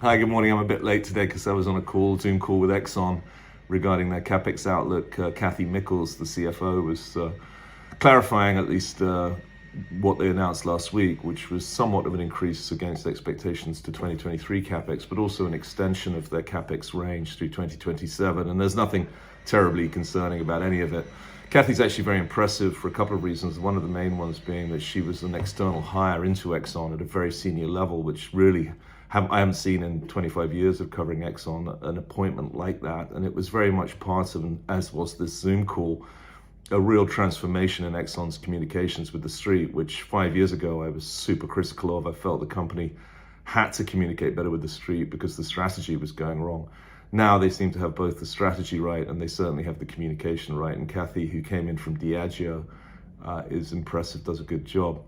Hi, good morning. I'm a bit late today because I was on a Zoom call with Exxon regarding their capex outlook. Kathy Mickles, the CFO, was clarifying at least what they announced last week, which was somewhat of an increase against expectations to 2023 capex, but also an extension of their capex range through 2027. And there's nothing terribly concerning about any of it. Kathy's actually very impressive for a couple of reasons. One of the main ones being that she was an external hire into Exxon at a very senior level, which really I haven't seen in 25 years of covering Exxon an appointment like that. And it was very much part of, as was this Zoom call, a real transformation in Exxon's communications with the street, which 5 years ago I was super critical of. I felt the company had to communicate better with the street because the strategy was going wrong. Now they seem to have both the strategy right and they certainly have the communication right. And Kathy, who came in from Diageo, is impressive, does a good job.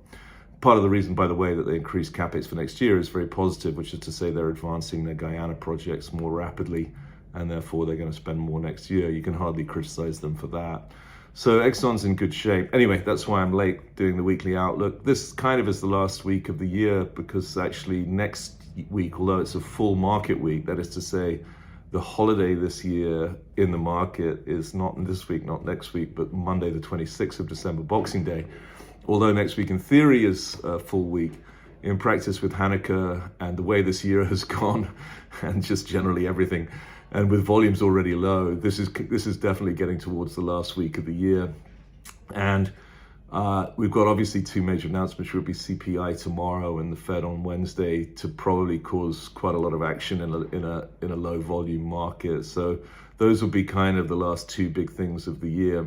Part of the reason, by the way, that they increased capex for next year is very positive, which is to say they're advancing their Guyana projects more rapidly and therefore they're going to spend more next year. You can hardly criticize them for that. So Exxon's in good shape. Anyway, that's why I'm late doing the weekly outlook. This kind of is the last week of the year because actually next week, although it's a full market week, that is to say the holiday this year in the market is not this week, not next week, but Monday the 26th of December, Boxing Day. Although next week in theory is a full week, in practice with Hanukkah and the way this year has gone and just generally everything, and with volumes already low, this is definitely getting towards the last week of the year. And we've got obviously two major announcements, which will be CPI tomorrow and the Fed on Wednesday, to probably cause quite a lot of action in a low volume market. So those will be kind of the last two big things of the year.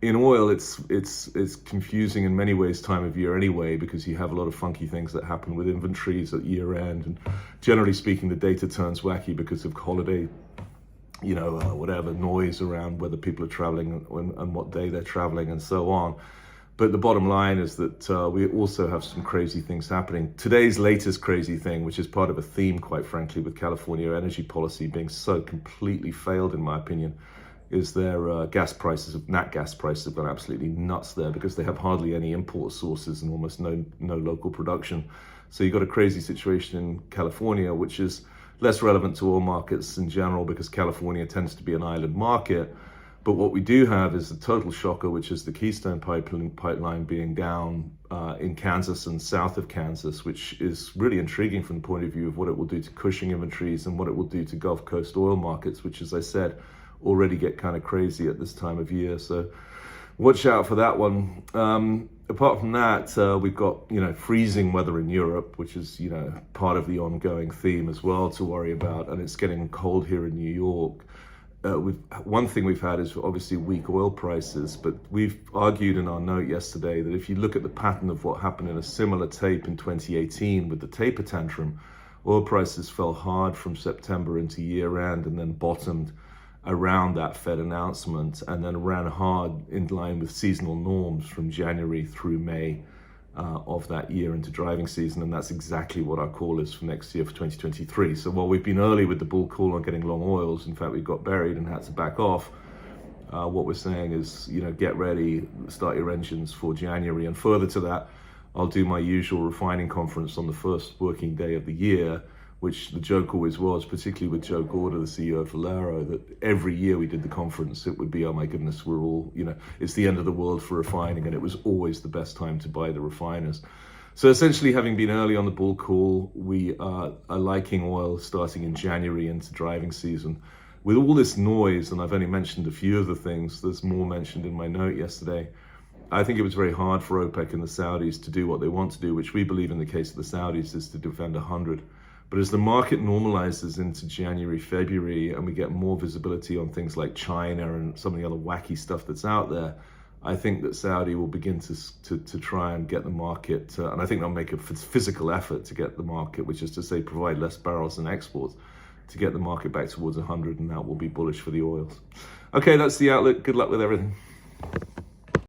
In oil, it's confusing in many ways time of year anyway, because you have a lot of funky things that happen with inventories at year end. And generally speaking, the data turns wacky because of holiday, whatever noise around whether people are traveling and what day they're traveling and so on. But the bottom line is that we also have some crazy things happening. Today's latest crazy thing, which is part of a theme, quite frankly, with California energy policy being so completely failed, in my opinion, is their nat gas prices have gone absolutely nuts there because they have hardly any import sources and almost no local production. So you've got a crazy situation in California, which is less relevant to oil markets in general because California tends to be an island market. But what we do have is a total shocker, which is the Keystone pipeline being down in Kansas and south of Kansas, which is really intriguing from the point of view of what it will do to Cushing inventories and what it will do to Gulf Coast oil markets, which, as I said, already get kind of crazy at this time of year. So watch out for that one. Apart from that, we've got, freezing weather in Europe, which is, part of the ongoing theme as well to worry about. And it's getting cold here in New York. One thing we've had is obviously weak oil prices, but we've argued in our note yesterday that if you look at the pattern of what happened in a similar tape in 2018 with the taper tantrum, oil prices fell hard from September into year end and then bottomed around that Fed announcement and then ran hard in line with seasonal norms from January through May of that year into driving season. And that's exactly what our call is for next year for 2023. So while we've been early with the bull call on getting long oils, in fact, we got buried and had to back off. What we're saying is, get ready, start your engines for January. And further to that, I'll do my usual refining conference on the first working day of the year, which the joke always was, particularly with Joe Gorder, the CEO of Valero, that every year we did the conference, it would be, oh my goodness, we're all, it's the end of the world for refining, and it was always the best time to buy the refiners. So essentially, having been early on the bull call, we are liking oil starting in January into driving season. With all this noise, and I've only mentioned a few of the things, there's more mentioned in my note yesterday, I think it was very hard for OPEC and the Saudis to do what they want to do, which we believe in the case of the Saudis is to defend 100. But as the market normalizes into January, February, and we get more visibility on things like China and some of the other wacky stuff that's out there, I think that Saudi will begin to try and get the market, and I think they'll make a physical effort to get the market, which is to say provide less barrels in exports, to get the market back towards 100, and that will be bullish for the oils. Okay, that's the outlook. Good luck with everything.